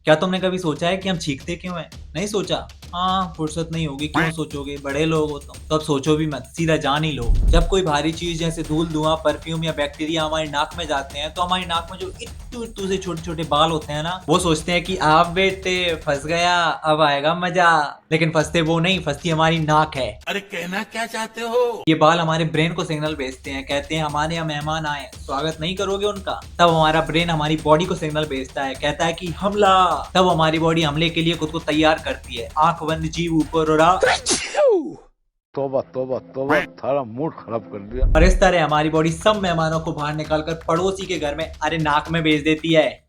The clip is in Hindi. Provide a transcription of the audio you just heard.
क्या तुमने कभी सोचा है कि हम चीखते क्यों हैं? नहीं सोचा? हाँ, फुर्सत नहीं होगी, क्यों सोचोगे? बड़े लोग हो तुम। तो अब सोचो भी मत, सीधा जान ही लो। जब कोई भारी चीज जैसे धूल, धुआं, परफ्यूम या बैक्टीरिया हमारी नाक में जाते हैं, तो हमारी नाक में जो इत्तू इत्तू से छोटे-छोटे बाल होते हैं ना, वो सोचते हैं कि आप बेटे फँस गया, अब आएगा मजा। लेकिन फँसते वो नहीं, फँसती हमारी नाक है। अरे कहना क्या चाहते हो? ये बाल हमारे ब्रेन को सिग्नल भेजते हैं, कहते हैं हमारे यहाँ मेहमान आए, स्वागत नहीं करोगे उनका? तब हमारा ब्रेन हमारी बॉडी को सिग्नल भेजता है, कहता है कि हमला। तब हमारी बॉडी हमले के लिए खुद को तैयार करती है। आंख बंद, जीभ ऊपर उड़ा। तौबा तौबा तौबा, सारा मूड खराब कर दिया। और इस तरह हमारी बॉडी सब मेहमानों को बाहर निकालकर पड़ोसी के घर में, अरे नाक में भेज देती है।